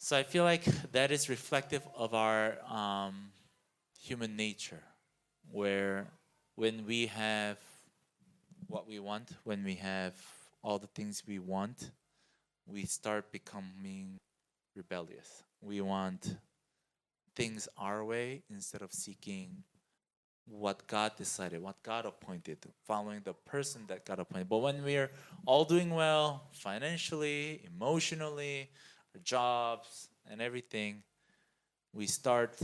So I feel like that is reflective of our human nature, where when we have what we want, when we have all the things we want, we start becoming rebellious. We want things our way instead of seeking what God decided, what God appointed, following the person that God appointed. But when we're all doing well financially, emotionally, our jobs, and everything, we start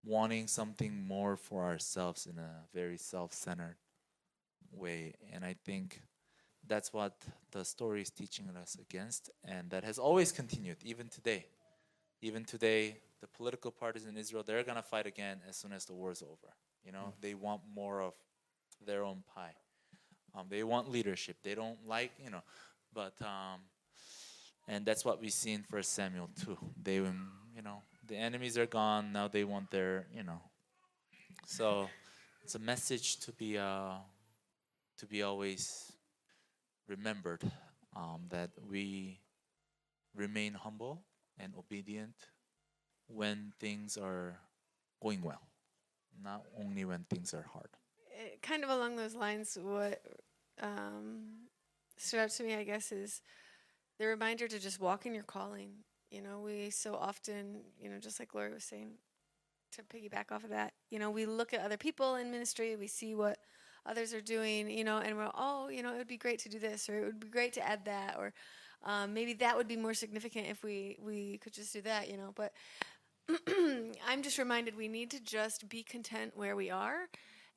wanting something more for ourselves in a very self-centered way. And I think that's what the story is teaching us against, and that has always continued, even today. Even today, the political parties in Israel, they're gonna fight again as soon as the war is over. You know, they want more of their own pie. They want leadership. They don't like, but and that's what we see in First Samuel too. They, the enemies are gone. Now they want their. So it's a message to be always remembered, that we remain humble and obedient when things are going well, not only when things are hard. Kind of along those lines, what stood out to me, I guess, is the reminder to just walk in your calling. We so often, just like Lori was saying, to piggyback off of that, we look at other people in ministry, we see what others are doing, and we're, it would be great to do this, or it would be great to add that, or maybe that would be more significant if we could just do that, But I'm just reminded we need to just be content where we are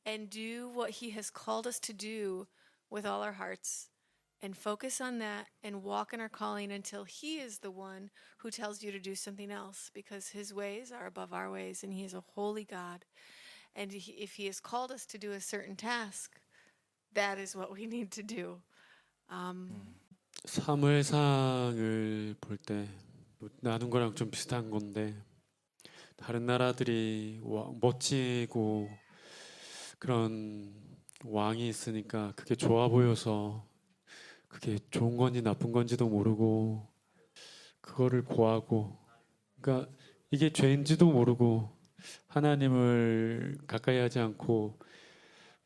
and do what He has called us to do with all our hearts, and focus on that and walk in our calling until He is the one who tells you to do something else, because His ways are above our ways and He is a holy God. And if He has called us to do a certain task, that is what we need to do. 사무엘상을 볼 때 나눈 거랑 좀 비슷한 건데, 다른 나라들이 멋지고 그런 왕이 있으니까 그게 좋아 보여서 그게 좋은 건지 나쁜 건지도 모르고 그거를 고하고, 그러니까 이게 죄인지도 모르고 하나님을 가까이 하지 않고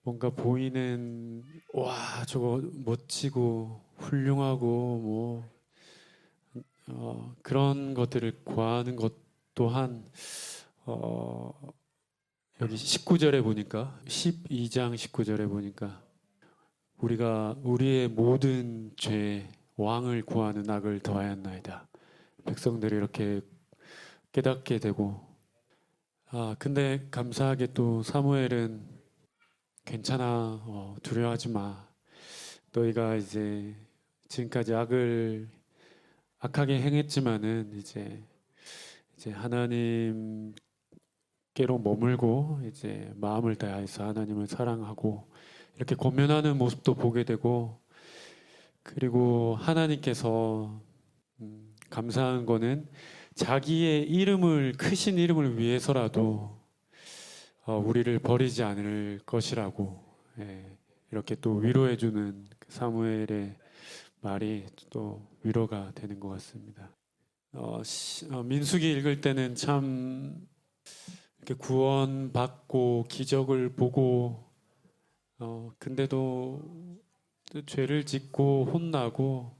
뭔가 보이는, 와 저거 멋지고 훌륭하고 그런 것들을 구하는 것 또한 여기 19절에 보니까, 12장 19절에 보니까 우리가 우리의 모든 죄 왕을 구하는 악을 더하였나이다. 백성들이 이렇게 깨닫게 되고, 근데 감사하게 또 사무엘은 괜찮아, 두려워하지 마. 너희가 이제 지금까지 악하게 행했지만은 이제 하나님께로 머물고 이제 마음을 다해서 하나님을 사랑하고 이렇게 권면하는 모습도 보게 되고, 그리고 하나님께서 감사한 거는 자기의 크신 이름을 위해서라도 우리를 버리지 않을 것이라고, 이렇게 또 위로해주는 사무엘의 말이 또 위로가 되는 것 같습니다. 민수기 읽을 때는 참 이렇게 구원받고 기적을 보고, 근데도 또 죄를 짓고 혼나고,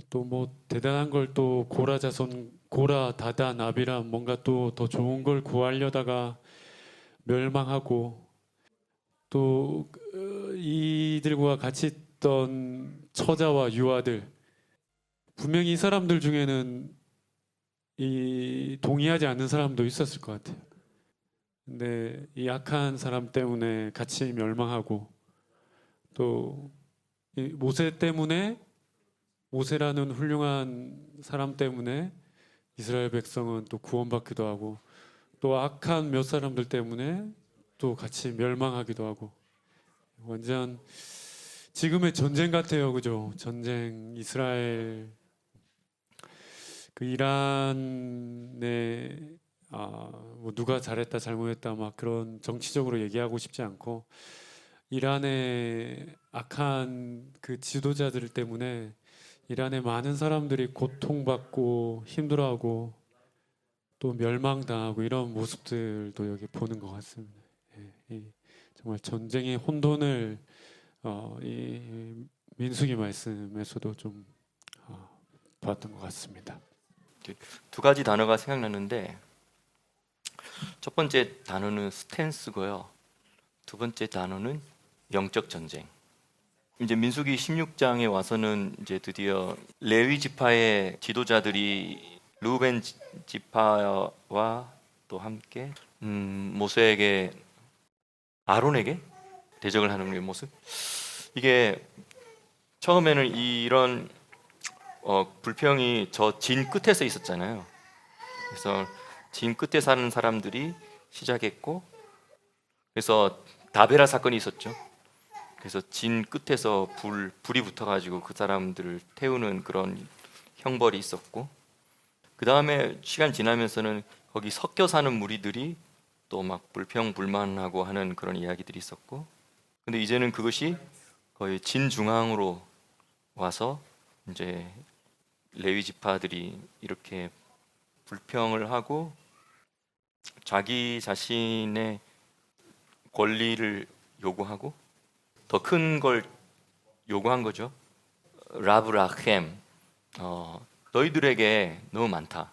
또 뭐 대단한 걸 또 고라, 다단, 아비람 뭔가 또 더 좋은 걸 구하려다가 멸망하고, 또 이들과 같이 있던 처자와 유아들, 분명히 이 사람들 중에는 동의하지 않는 사람도 있었을 것 같아요. 근데 이 악한 사람 때문에 같이 멸망하고, 또 모세라는 훌륭한 사람 때문에 이스라엘 백성은 또 구원받기도 하고, 또 악한 몇 사람들 때문에 또 같이 멸망하기도 하고, 완전 지금의 전쟁 같아요, 그죠? 전쟁. 이스라엘, 그 이란에 뭐 누가 잘했다 잘못했다 막 그런 정치적으로 얘기하고 싶지 않고, 이란의 악한 그 지도자들 때문에 이란의 많은 사람들이 고통받고 힘들어하고 또 멸망당하고 이런 모습들도 여기 보는 것 같습니다. 이 정말 전쟁의 혼돈을 이 민수기 말씀에서도 좀 봤던 것 같습니다. 두 가지 단어가 생각나는데 첫 번째 단어는 스탠스고요. 두 번째 단어는 영적 전쟁. 이제 민수기 16장에 와서는 이제 드디어 레위 지파의 지도자들이 르우벤 지파와 또 함께 모세에게 아론에게 대적을 하는 모습. 이게 처음에는 이런 불평이 저 진 끝에서 있었잖아요. 그래서 진 끝에 사는 사람들이 시작했고, 그래서 다베라 사건이 있었죠. 그래서 진 끝에서 불이 붙어가지고 그 사람들을 태우는 그런 형벌이 있었고, 그 다음에 시간 지나면서는 거기 섞여 사는 무리들이 또 막 불평불만하고 하는 그런 이야기들이 있었고, 근데 이제는 그것이 거의 진 중앙으로 와서 이제 레위 지파들이 이렇게 불평을 하고 자기 자신의 권리를 요구하고 더 큰 걸 요구한 거죠. 라브라켐, 너희들에게 너무 많다.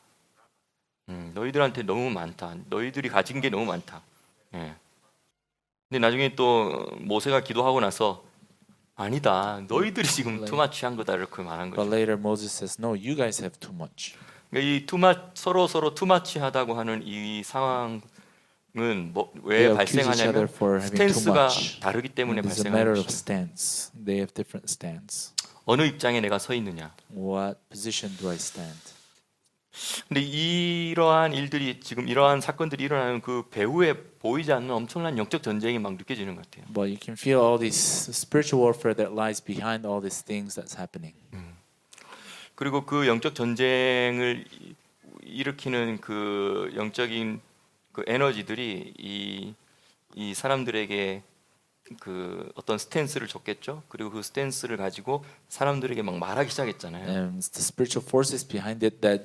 너희들한테 너무 많다. 너희들이 가진 게 너무 많다. 예. 근데 나중에 또 모세가 기도하고 나서 아니다. 너희들이 지금 투마치한 거다 이렇게 말한 But 거죠. later Moses says, "No, you guys have too much." 그러니까 이 서로 투마치하다고 하는 이 상황은 왜 They accuse each other 발생하냐면 for having too 스탠스가 much. 다르기 때문에 And it's a 발생하는 matter of 것이죠. stance. They have different stance. 어느 입장에 내가 서 있느냐. What position do I stand? 근데 이러한 일들이 지금 이러한 사건들이 일어나는 그 배후에 보이지 않는 엄청난 영적 전쟁이 막 느껴지는 것 같아요. But you can feel all this spiritual warfare that lies behind all these things that's happening. 그리고 그 영적 전쟁을 일으키는 그 영적인 그 에너지들이 이 사람들에게 그 어떤 스탠스를 줬겠죠. 그리고 그 스탠스를 가지고 사람들에게 막 말하기 시작했잖아요. And it's the spiritual forces behind it that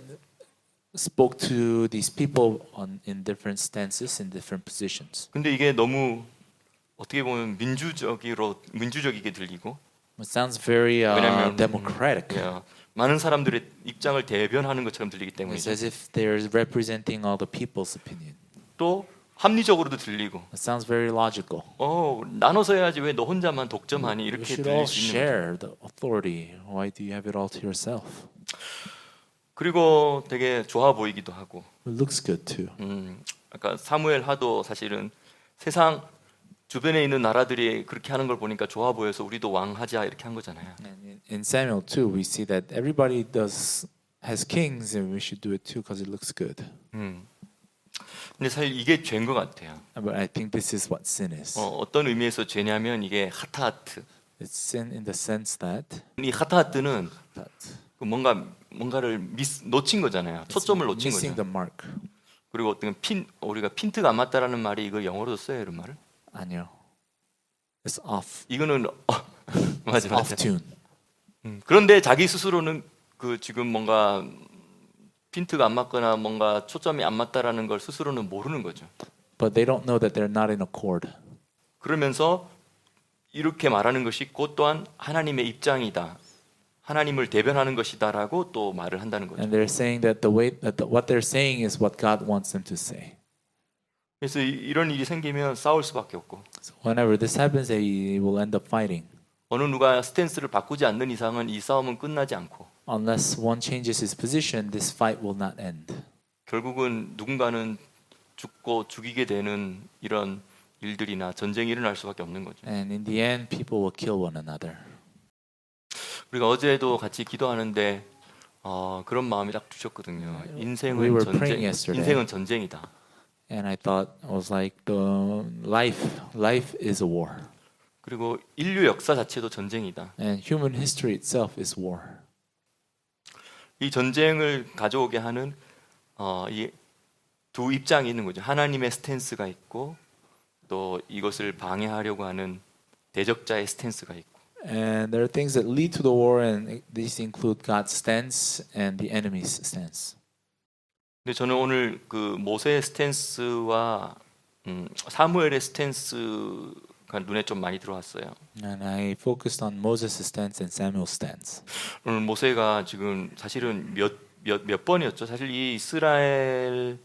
spoke to these people in different stances, in different positions. 근데 이게 너무 어떻게 보면 민주적이게 들리고 It sounds very 왜냐면, democratic. 예, 많은 사람들의 입장을 대변하는 것처럼 들리기 It's 때문이죠. as if they're representing all the people's opinion. 또 합리적으로도 들리고 It sounds very logical. 나눠서 해야지 왜 너 혼자만 독점하니 You 이렇게 should all 들릴 수 있는 거죠. share the authority. Why do you have it all to yourself? 그리고 되게 좋아 보이기도 하고 It looks good too. 아까 사무엘 하도 사실은 세상 주변에 있는 나라들이 그렇게 하는 걸 보니까 좋아 보여서 우리도 왕하자 이렇게 한 거잖아요. And in Samuel too, we see that everybody has kings, and we should do it too because it looks good. 근데 사실 이게 죄인 것 같아요. But I think this is what sin is. 어떤 의미에서 죄냐면 이게 하타하트. It's sin in the sense that 이 하타하트는 그 뭔가를 놓친 거잖아요. 초점을 놓친 missing 거죠. the mark. 그리고 어떤 우리가 핀트가 안 맞다라는 말이 이거 영어로도 써요, 이런 말을. 아니요. It's off. 이거는 맞아. Off tune. 그런데 자기 스스로는 그 지금 뭔가 핀트가 안 맞거나 뭔가 초점이 안 맞다라는 걸 스스로는 모르는 거죠. But they don't know that they're not in accord. 그러면서 이렇게 말하는 것이 곧 또한 하나님의 입장이다. 하나님을 대변하는 것이다라고 또 말을 한다는 거죠. And they're saying that what they're saying is what God wants them to say. 그래서 이런 일이 생기면 싸울 수밖에 없고 So whenever this happens, they will end up fighting. 어느 누가 스탠스를 바꾸지 않는 이상은 이 싸움은 끝나지 않고 Unless one changes his position, this fight will not end. 결국은 누군가는 죽고 죽이게 되는 이런 일들이나 전쟁이 일어날 수밖에 없는 거죠. And in the end, people will kill one another. 우리가 어제도 같이 기도하는데 그런 마음이 딱 드셨거든요. We 인생은 were 전쟁, praying yesterday. 인생은 전쟁이다. And I thought, I was like, life is a war. 그리고 인류 역사 자체도 전쟁이다. And human history itself is war. 이 전쟁을 가져오게 하는 이 두 입장이 있는 거죠. 하나님의 스탠스가 있고 또 이것을 방해하려고 하는 대적자의 스탠스가 있고. And there are things that lead to the war, and these include God's stance and the enemy's stance. 근데 저는 오늘 그 모세의 스탠스와 사무엘의 스탠스가 눈에 좀 많이 들어왔어요. And I focused on Moses' stance and Samuel's stance. 오늘 모세가 지금 사실은 몇 번이었죠? 사실 이 이스라엘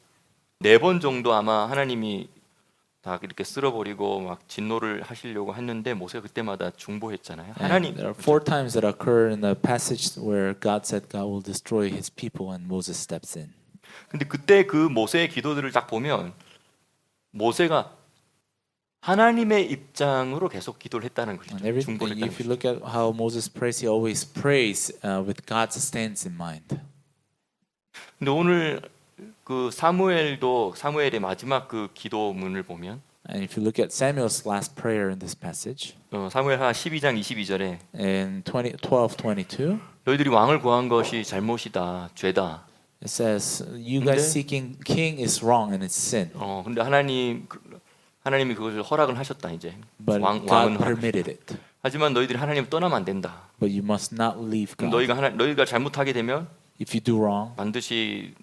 4번 정도 아마 하나님이 다 이렇게 쓸어버리고 막 진노를 하시려고 했는데 모세가 그때마다 중보했잖아요. And 하나님. there are 4 times that occur in the passage where God said God will destroy his people and Moses steps in. 근데 그때 그 모세의 기도들을 딱 보면 모세가 하나님의 입장으로 계속 기도를 했다는 거죠. And everything, 중보를 했다는 if you 거죠. look at how Moses prays, he always prays with God's stance in mind. 근데 오늘 그 사무엘의 마지막 그 기도문을 보면 And if you look at Samuel's last prayer in this passage, 사무엘하 12장 22절에 in 12:22, 너희들이 왕을 구한 것이 잘못이다, 죄다. it says, "You guys 근데- seeking king is wrong and it's sin." 근데 하나님이 그것을 허락을 하셨다 이제. But 왕은 God 허락. permitted it. 하지만 너희들이 하나님을 떠나면 안 된다. But you must not leave God. 너희가 잘못하게 되면 If you do wrong, 반드시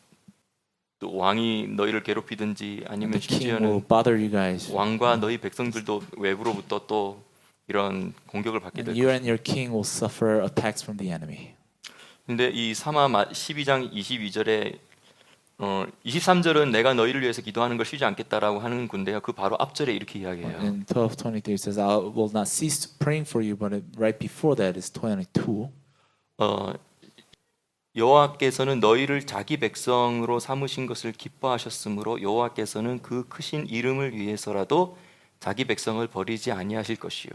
또 왕이 너희를 괴롭히든지 아니면 the king will 심지어는 bother you guys. 왕과 너희 백성들도 외부로부터 또 이런 공격을 받게 될 And you and your king will suffer attacks from the enemy. 근데 이 사마 12장 22절에 23절은 내가 너희를 위해서 기도하는 걸 쉬지 않겠다라고 하는 건데요. 그 바로 앞절에 이렇게 이야기해요. In 12:23 it says, "I will not cease praying for you." But right before that is 22. 여호와께서는 너희를 자기 백성으로 삼으신 것을 기뻐하셨으므로 여호와께서는 그 크신 이름을 위해서라도 자기 백성을 버리지 아니하실 것이요.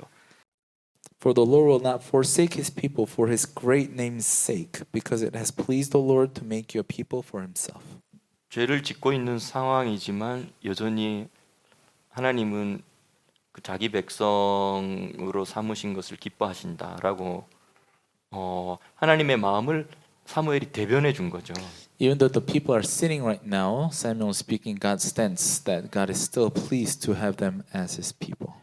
For the Lord will not forsake his people for his great name's sake, because it has pleased the Lord to make you a people for himself. 죄를 짓고 있는 상황이지만 여전히 하나님은 그 자기 백성으로 삼으신 것을 기뻐하신다라고 하나님의 마음을 사무엘이 대변해 준 거죠. Even though the people are sinning right now, Samuel is speaking God's stance that God is still pleased to have them as his people.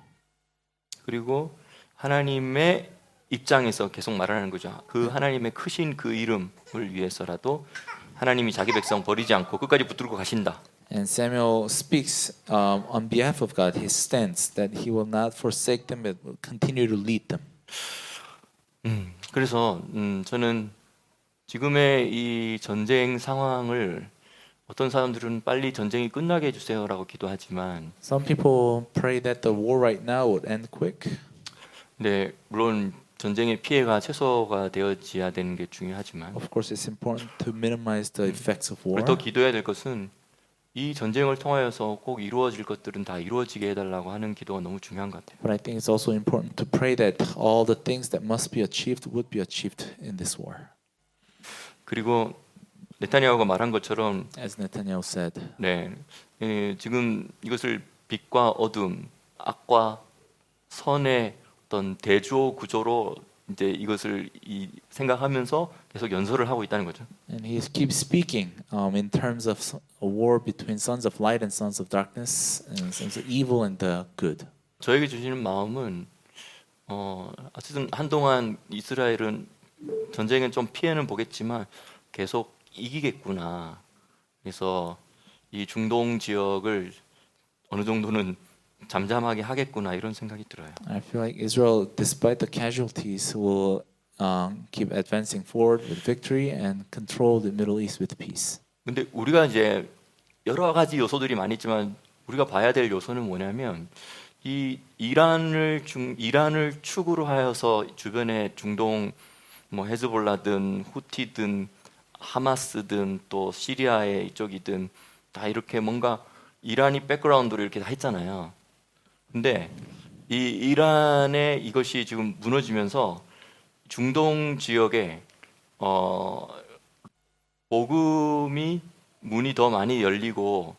그리고 하나님의 입장에서 계속 말하는 거죠. 그 하나님의 크신 그 이름을 위해서라도 하나님이 자기 백성 버리지 않고 끝까지 붙들고 가신다. And Samuel speaks on behalf of God, his stance that he will not forsake them but will continue to lead them. 그래서 저는 지금의 이 전쟁 상황을 어떤 사람들은 빨리 전쟁이 끝나게 해주세요라고 기도하지만, Some people pray that the war right now would end quick. 네, 물론 전쟁의 피해가 최소가 되어져야 되는 게 중요하지만, Of course, it's important to minimize the effects of war. 더 기도해야 될 것은 이 전쟁을 통하여서 꼭 이루어질 것들은 다 이루어지게 해달라고 하는 기도가 너무 중요한 것 같아요. But I think it's also important to pray that all the things that must be achieved would be achieved in this war. 그리고 네타냐후가 말한 것처럼, As Netanyahu said, 네, 지금 이것을 빛과 어둠, 악과 선의 어떤 대조 구조로 이제 이것을 생각하면서 계속 연설을 하고 있다는 거죠. and he keeps speaking in terms of a war between sons of light and sons of darkness, and sons of evil and the good. 저에게 주시는 마음은 어쨌든 한동안 이스라엘은 전쟁은 좀 피해는 보겠지만 계속 이기겠구나. 그래서 이 중동 지역을 어느 정도는 잠잠하게 하겠구나 이런 생각이 들어요. I feel like Israel, despite the casualties, will keep advancing forward with victory and control the Middle East with peace. 근데 우리가 이제 여러 가지 요소들이 많이 있지만 우리가 봐야 될 요소는 뭐냐면 이 이란을 축으로 하여서 주변에 중동 뭐 헤즈볼라든 후티든 하마스든 또 시리아의 이쪽이든 다 이렇게 뭔가 이란이 백그라운드로 이렇게 다 했잖아요. 근데 이 이란의 이것이 지금 무너지면서 중동 지역에 복음이 문이 더 많이 열리고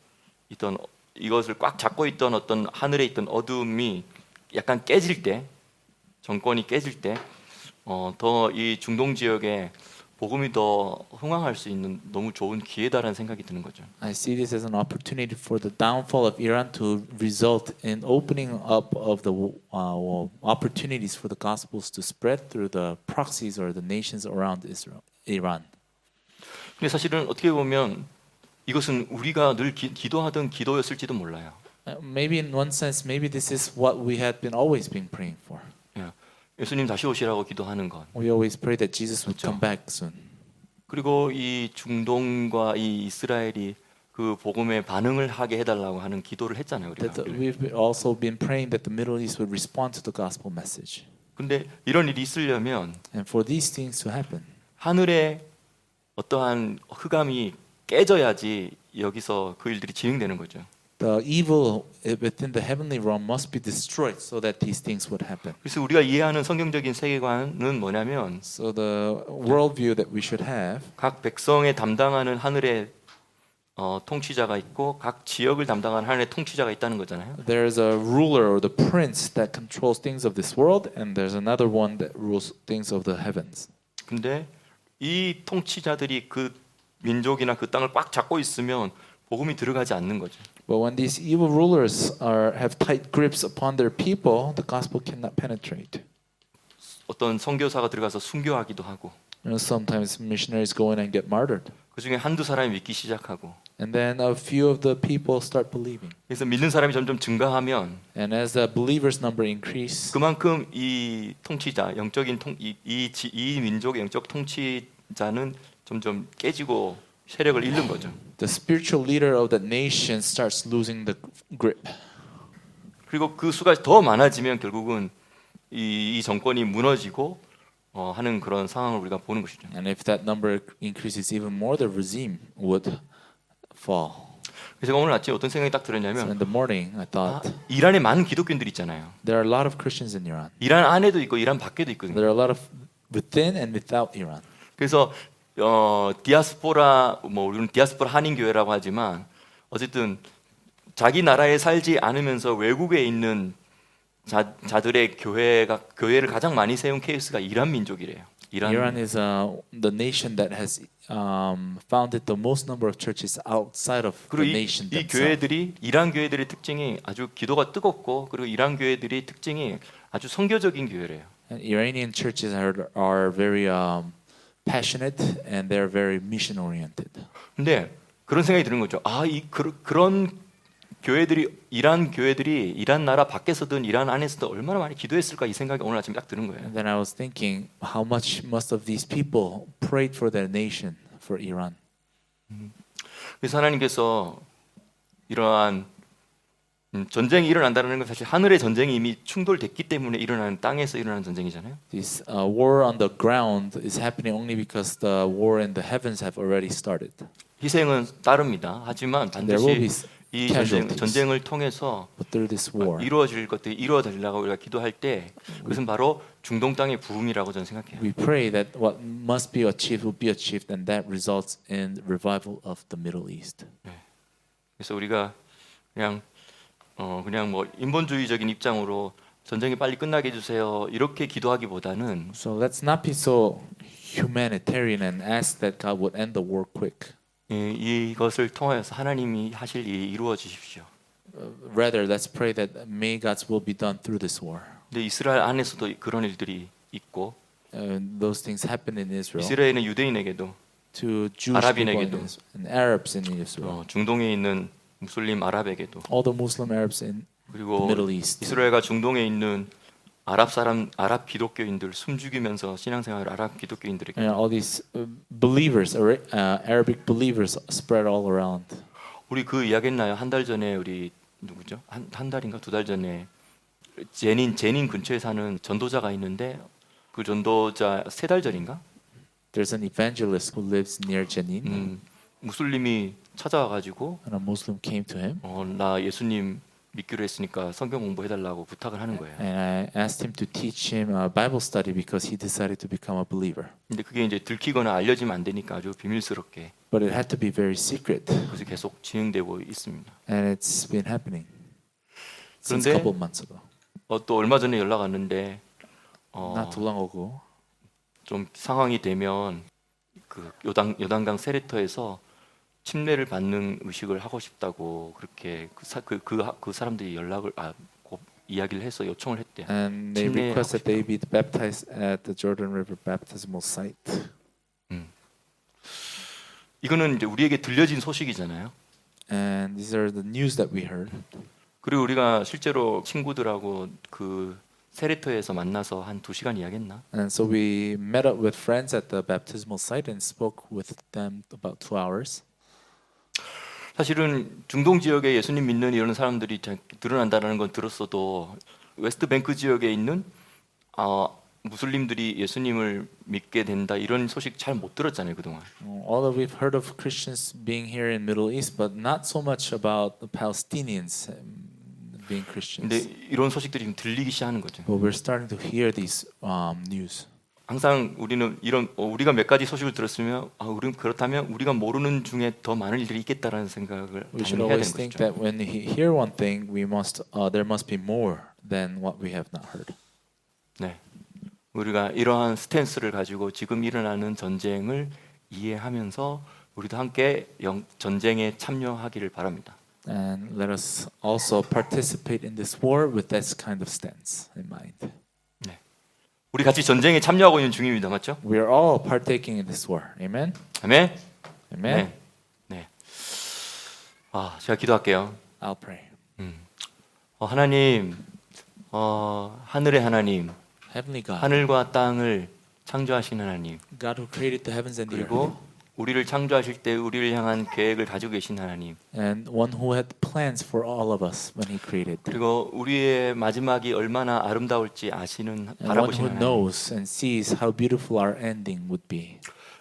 있던 이것을 꽉 잡고 있던 어떤 하늘에 있던 어둠이 약간 깨질 때, 정권이 깨질 때 더 이 중동 지역에 복음이 더 흥황할 수 있는 너무 좋은 기회다라는 생각이 드는 거죠. I see this as an opportunity for the downfall of Iran to result in opening up of the opportunities for the gospels to spread through the proxies or the nations around Israel, Iran. 근데 사실은 어떻게 보면 이것은 우리가 늘 기도하던 기도였을지도 몰라요. Maybe in one sense, maybe this is what we had been always been praying for. 예. 예수님 다시 오시라고 기도하는 것. We always pray that Jesus would 그렇죠. come back soon. 그리고 이 중동과 이 이스라엘이 그 복음에 반응을 하게 해달라고 하는 기도를 했잖아요. 우리가. That we've also been praying that the Middle East would respond to the gospel message. 근데 이런 일이 있으려면 And for these things to happen, 하늘에 어떠한 흑암이 깨져야지 여기서 그 일들이 진행되는 거죠. the evil within the heavenly realm must be destroyed so that these things would happen. 그래서 우리가 이해하는 성경적인 세계관은 뭐냐면 So the worldview that we should have, 각 백성에 담당하는 하늘의 통치자가 있고 각 지역을 담당하는 하늘의 통치자가 있다는 거잖아요. there's a ruler or the prince that controls things of this world, and there's another one that rules things of the heavens. 근데 이 통치자들이 그 민족이나 그 땅을 꽉 잡고 있으면 복음이 들어가지 않는 거죠. But when these evil rulers have tight grips upon their people, the gospel cannot penetrate. 어떤 선교사가 들어가서 순교하기도 하고 Sometimes missionaries go in and get martyred. 그 중에 한두 사람이 믿기 시작하고 And then a few of the people start believing. 그래서 믿는 사람이 점점 증가하면 And as the believers number increase, 그만큼 이 통치자 영적인 이 민족의 영적 통치자는 점점 깨지고 세력을 잃는 거죠. the spiritual leader of that nation starts losing the grip. 그리고 그 수가 더 많아지면 결국은 이 정권이 무너지고 하는 그런 상황을 우리가 보는 것이죠. And if that number increases even more, the regime would fall. 그래서 제가 오늘 아침에 어떤 생각이 딱 So 들었냐면 in the morning, I thought 이란에 많은 기독교인들이 있잖아요. there are a lot of Christians in Iran. 이란 안에도 있고 이란 밖에도 있거든요. There are a lot of within and without Iran. 그래서 디아스포라 우리는 디아스포라 한인 교회라고 하지만 어쨌든 자기 나라에 살지 않으면서 외국에 있는 자들의 교회를 가장 많이 세운 케이스가 이란 민족이래요. Iran is the nation that has founded the most number of churches outside of the 그리고 nation 이 themselves. 교회들이 이란 교회들의 특징이 아주 기도가 뜨겁고 그리고 이란 교회들의 특징이 아주 선교적인 교회래요. And Iranian churches are very passionate and they're very mission oriented. 근데 그런 생각이 드는 거죠. 그런 이란 교회들이 이란 나라 밖에서든 이란 안에서도 얼마나 많이 기도했을까 이 생각이 오늘 아침에 딱 드는 거예요. And then I was thinking, how much must of these people prayed for their nation, for Iran? 그래서 하나님께서 이러한 전쟁이 일어난다는 건 사실 하늘의 전쟁이 이미 충돌됐기 때문에 일어나는 땅에서 일어나는 전쟁이잖아요. This war on the ground is happening only because the war in the heavens have already started. 희생은 따릅니다. 하지만 And there will be 반드시 이 casualties. 전쟁을 통해서 But through this war, 이루어질 것들이 이루어지려고 우리가 기도할 때 그것은 바로 중동 땅의 부흥이라고 저는 생각해요. we pray that what must be achieved will be achieved, and that results in revival of the Middle East. 그래서 우리가 그냥 뭐 인본주의적인 입장으로 전쟁이 빨리 끝나게 해주세요 이렇게 기도하기보다는 So let's not be so humanitarian and ask that God would end the war quick. 이것을 통하여서 하나님이 하실 일이 이루어지십시오. Rather, let's pray that may God's will be done through this war. 근데 이스라엘 안에서도 그런 일들이 있고 Those things happen in Israel 이스라엘은 유대인에게도 to Jewish people 아랍인에게도, and Arabs in Israel. 중동에 있는 무슬림 아랍에게도 All the Muslim Arabs in the 그리고 Middle East. 이스라엘과 중동에 있는 아랍 기독교인들 숨죽이면서 신앙생활 아랍 기독교인들에게 And all these believers, Arabic believers spread all around. 우리 그 이야기했나요? 한 달 전에 우리 누구죠? 한 달인가 두 달 전에 제닌 근처에 사는 전도자가 있는데 그 전도자 세 달 전인가? There's an evangelist who lives near Jenin, 무슬림이 찾아와가지고 and a Muslim came to him, 나 예수님 믿기로 했으니까 성경 공부해달라고 부탁을 하는 거예요. and I asked him to teach him a Bible study because he decided to become a believer. 근데 그게 이제 들키거나 알려지면 안 되니까 아주 비밀스럽게 But it had to be very secret, 그래서 계속 진행되고 있습니다. and it's been happening since 그런데 a couple months ago. 또 얼마 전에 연락 왔는데 Not too long ago, 좀 상황이 되면 그 요단강 세레터에서 침례를 받는 의식을 하고 싶다고 그렇게 그 사람들이 이야기를 해서 요청을 했대요. And they 침례하고 request that they 싶다고. be baptized at the Jordan River baptismal site. 이거는 이제 우리에게 들려진 소식이잖아요. And these are the news that we heard. 그리고 우리가 실제로 친구들하고 그 세레터에서 만나서 한 2시간 이야기했나? And so we met up with friends at the baptismal site and spoke with them about 2 hours. 사실은 중동 지역에 예수님 믿는 이런 사람들이 늘어난다는 건 들었어도 웨스트뱅크 지역에 있는 무슬림들이 예수님을 믿게 된다 이런 소식 잘 못 들었잖아요 그동안. Although we've heard of Christians being here in Middle East, but not so much about the Palestinians being Christians. 근데 이런 소식들이 지금 들리기 시작하는 거죠. But we're starting to hear these news. 항상 우리는 우리가 몇 가지 소식을 들었으면 우리는 그렇다면 우리가 모르는 중에 더 많은 일들이 있겠다라는 생각을 We should 당연히 해야 always 되는 think 것이죠. that when we hear one thing, there must be more than what we have not heard. 네, 우리가 이러한 스탠스를 가지고 지금 일어나는 전쟁을 이해하면서 우리도 함께 전쟁에 참여하기를 바랍니다. And let us also participate in this war with this kind of stance in mind. 우리 같이 전쟁에 참여하고 있는 중입니다, 맞죠? We are all partaking in this war. Amen. 아멘. Amen. 네. 제가 기도할게요. I'll pray. 하나님, 하늘의 하나님, Heavenly God, 하늘과 땅을 창조하신 하나님, God who created the heavens and the earth, 그리고 우리를 창조하실 때 우리를 향한 계획을 가지고 계신 하나님, and one who had plans for all of us when He created, 그리고 우리의 마지막이 얼마나 아름다울지 아시는 and one 바라보시는 who 하나님, knows and sees how beautiful our ending would be.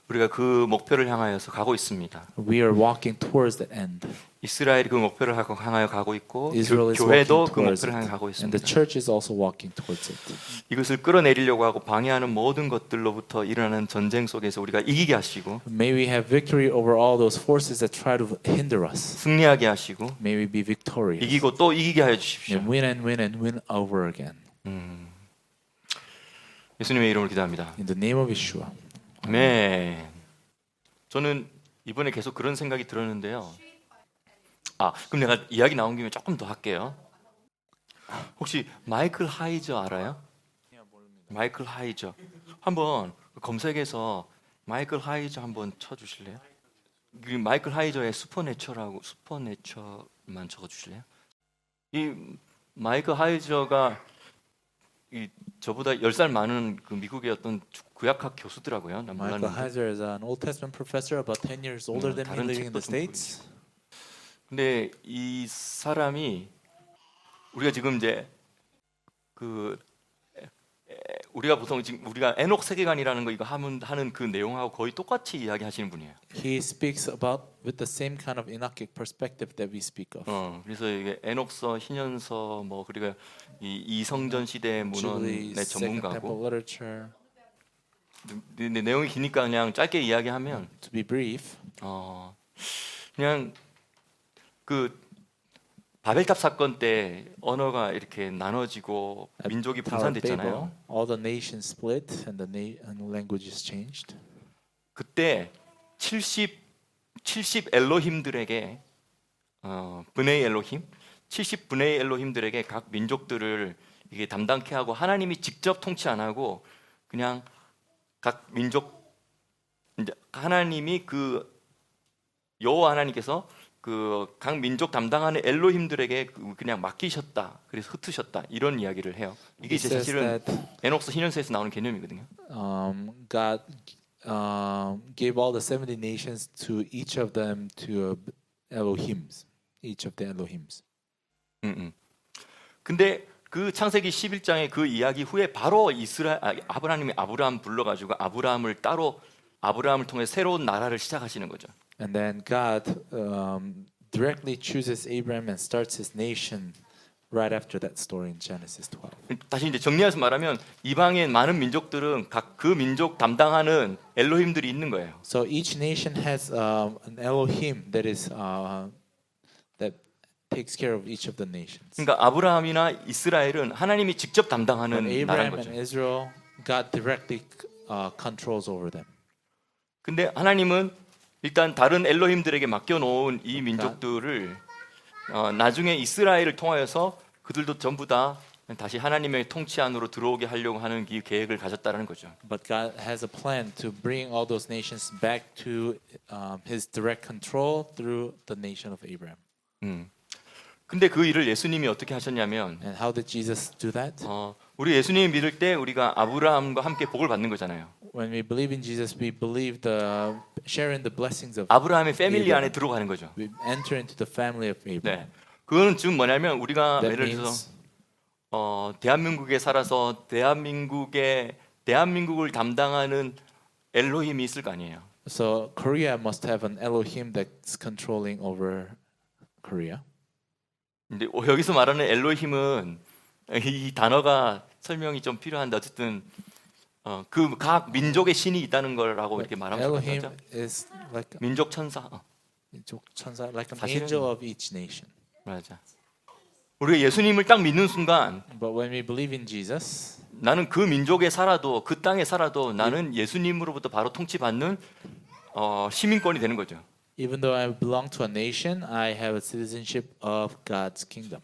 우리가 그 목표를 향하여서 가고 있습니다. We are walking towards that end. 이스라엘이 그 목표를 향하여 가고 있고 Israel is 교회도 walking 그 towards 목표를 향해 it, 가고 and the 있습니다. church is also walking towards it. 이것을 끌어내리려고 하고 방해하는 모든 것들로부터 일어나는 전쟁 속에서 우리가 이기게 하시고 May we have victory over all those forces that try to hinder us. 승리하게 하시고 May we be victorious 이기고 또 이기게 하여 주십시오. and win over again. 예수님의 이름으로 기도합니다. In the name of Yeshua. 아멘. 저는 이번에 계속 그런 생각이 들었는데요. 그럼 내가 이야기 나온 김에 조금 더 할게요. 혹시 마이클 하이저 알아요? 마이클 하이저. 한번 검색해서 마이클 하이저 한번 쳐주실래요? 마이클 하이저의 슈퍼내처라고 슈퍼내처만 적어주실래요? 이 마이클 하이저가 저보다 10살 많은 그 미국의 어떤 구약학 교수더라고요. 난 Michael 몰랐는데. Heiser is an Old Testament professor about 10 years older than me 다른 living in the 책도 좀 States. 근데 이 사람이 우리가 지금 이제 우리가 보통 지금 우리가 에녹 세계관이라는 거 이거 하는 그 내용하고 거의 똑같이 이야기하시는 분이에요. He speaks about with the same kind of Enochic perspective that we speak of. 그래서 이게 에녹서, 희년서 뭐 그리고 이 이성전 시대 Jubilee, 문헌의 Second Temple 전문가고. literature. 근데 내용이 기니까 그냥 짧게 이야기하면 To be brief, 그냥 그 바벨탑 사건 때 언어가 이렇게 나눠지고 민족이 Tower of 분산됐잖아요. Babel, all the nations split and the languages changed. 그때 70 엘로힘들에게 브네이 엘로힘 70 브네이 엘로힘들에게 각 민족들을 이게 담당케 하고 하나님이 직접 통치 안 하고 그냥 각 민족 이제 하나님이 그 여호와 하나님께서 그 각 민족 담당하는 엘로힘들에게 그냥 맡기셨다. 그래서 흩으셨다. 이런 이야기를 해요. 이게 He 이제 says 사실은 that 에녹스 희년서에서 나오는 개념이거든요. God gave all the 70 nations to each of them to Elohims, each of the Elohims. 근데 그 창세기 11장의 그 이야기 후에 바로 아브라함이 아브라함 불러가지고 아브라함을 통해 새로운 나라를 시작하시는 거죠. And then God directly chooses Abraham and starts his nation right after that story in Genesis 12. 다시 이제 정리해서 말하면 이방의 많은 민족들은 각 그 민족 담당하는 엘로힘들이 있는 거예요. So each nation has an Elohim that that takes care of each of the nations. 그러니까 아브라함이나 이스라엘은 하나님이 직접 But 담당하는 나라인 Abraham 거죠. and Israel, God directly controls over them. 근데 하나님은 일단 다른 엘로힘들에게 맡겨놓은 이 민족들을 나중에 이스라엘을 통하여서 그들도 전부 다 다시 하나님의 통치 안으로 들어오게 하려고 하는 이 계획을 가졌다는 거죠. But God has a plan to bring all those nations back to His direct control through the nation of Abraham. 근데 그 일을 예수님이 어떻게 하셨냐면 And how did Jesus do that? 우리 예수님 믿을 때 우리가 아브라함과 함께 복을 받는 거잖아요. When we believe in Jesus, we believe the sharing the blessings of. 아브라함의 패밀리 Abraham. 안에 들어가는 거죠. We enter into the family of Abraham. 네, 그거는 즉 뭐냐면 우리가 That 예를 means 들어서 대한민국에 살아서 대한민국을 담당하는 엘로힘이 있을 거 아니에요. so Korea must have an Elohim that's controlling over Korea. 근데 여기서 말하는 엘로힘은 이 단어가 설명이 좀 필요한데 어쨌든 그 각 민족의 신이 있다는 거라고 이렇게 말하면 Elohim 좋겠죠. is like 민족 천사. 천사, like an 사실은- angel of each nation. 맞아. 우리가 예수님을 딱 믿는 순간 But when we believe in Jesus, 나는 그 민족에 살아도 그 땅에 살아도 나는 예수님으로부터 바로 통치받는 시민권이 되는 거죠. even though I belong to a nation, I have a citizenship of God's kingdom.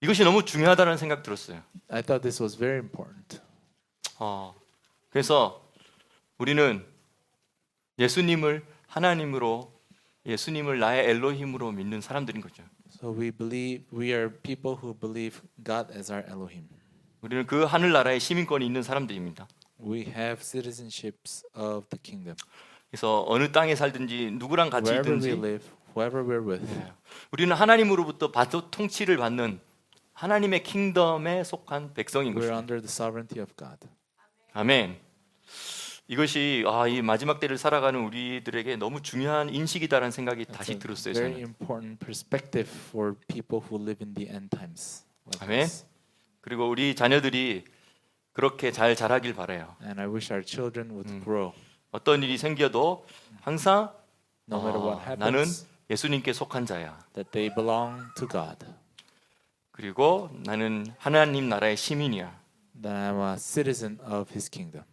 이것이 너무 중요하다는 생각 들었어요. I thought this was very important. 그래서 우리는 예수님을 하나님으로 예수님을 나의 엘로힘으로 믿는 사람들인 거죠. So we are people who believe God as our Elohim. 우리는 그 하늘 나라의 시민권이 있는 사람들입니다. We have citizenships of the kingdom. 그래서 어느 땅에 살든지 누구랑 같이 Wherever we 있든지 live, whoever we're with, 우리는 하나님으로부터 바로 통치를 받는 하나님의 킹덤에 속한 백성인 we're 것입니다. under the sovereignty of God. 아멘. 이것이 이 마지막 때를 살아가는 우리들에게 너무 중요한 인식이다라는 생각이 It's 다시 a 들었어요. very 저는. important perspective for people who live in the end times. Like 아멘. us. 그리고 우리 자녀들이 그렇게 잘 자라길 바라요. And I wish our children would grow. 어떤 일이 생겨도 항상 No matter what 나는 happens, 예수님께 속한 자야. that they belong to God. 그리고 나는 하나님 나라의 시민이야. That I'm a citizen of His kingdom.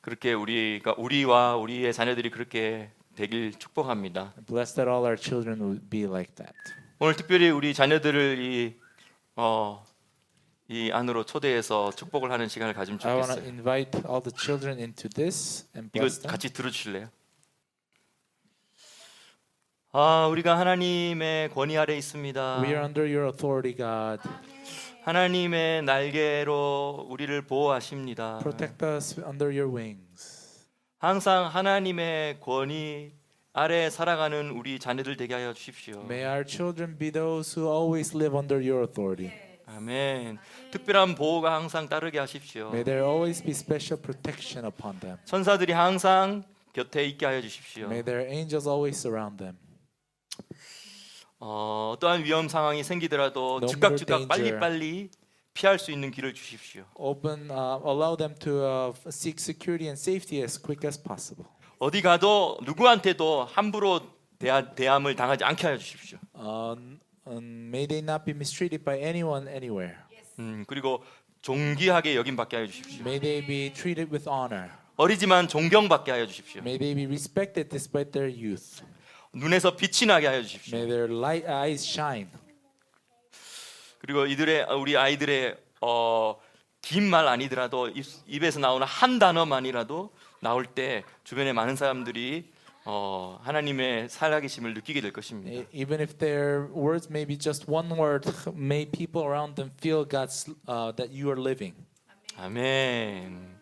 그렇게 우리와 우리의 자녀들이 그렇게 되길 축복합니다. Bless that all our children would be like that. 오늘 특별히 우리 자녀들을 이 안으로 초대해서 축복을 하는 시간을 가지면 I want to 좋겠어요. invite all the children into this and 이거 bless them. 같이 들어주실래요? 우리가 하나님의 권위 아래 있습니다. We are under your authority, God. 하나님의 날개로 우리를 보호하십니다. Protect us under your wings. 항상 하나님의 권위 아래 살아가는 우리 자녀들 되게 하여 주십시오. May our children be those who always live under your authority. 아멘. 특별한 보호가 항상 따르게 하십시오. May there always be special protection upon them. 천사들이 항상 곁에 있게 하여 주십시오. May their angels always surround them. 어떠한 위험 상황이 생기더라도 No 즉각 more danger. 빨리 피할 수 있는 길을 주십시오. Allow them to seek security and safety as quick as possible. 어디 가도 누구한테도 함부로 대함을 당하지 않게 하여 주십시오. May they not be mistreated by anyone anywhere. 그리고 존귀하게 여김받게 하여 주십시오. May they be treated with honor. 어리지만 존경받게 하여 주십시오. May they be respected despite their youth. 눈에서 빛이 나게 하여 주십시오. May their light eyes shine. 그리고 우리 아이들의 긴 말 아니더라도 입에서 나오는 한 단어만이라도 나올 때 주변의 많은 사람들이 하나님의 살아계심을 느끼게 될 것입니다. Even if their words may be just one word, may people around them feel God's that you are living. 아멘.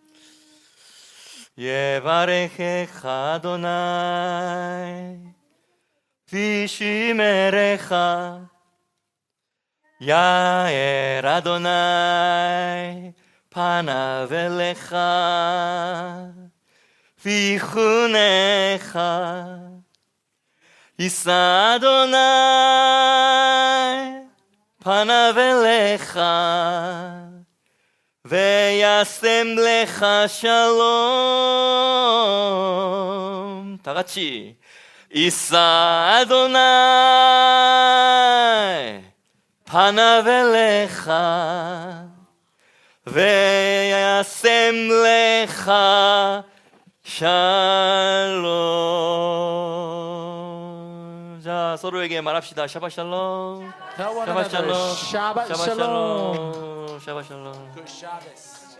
예바레헤 아도나이 비시메레하 야엘 아도나이 파나벨레하 비후네하 이사도나이 파나벨레하 베야셈 레하 샬롬 다 같이 이사 아도나이 파나벨레하 베야셈 레하 샬롬 서로에게 말합시다. 샤바 샬롬. Tell one 샤바 another 샬롬. Shabbat 샤바 Shalom. 샬롬. 샤바 샬롬. Good Shabbos.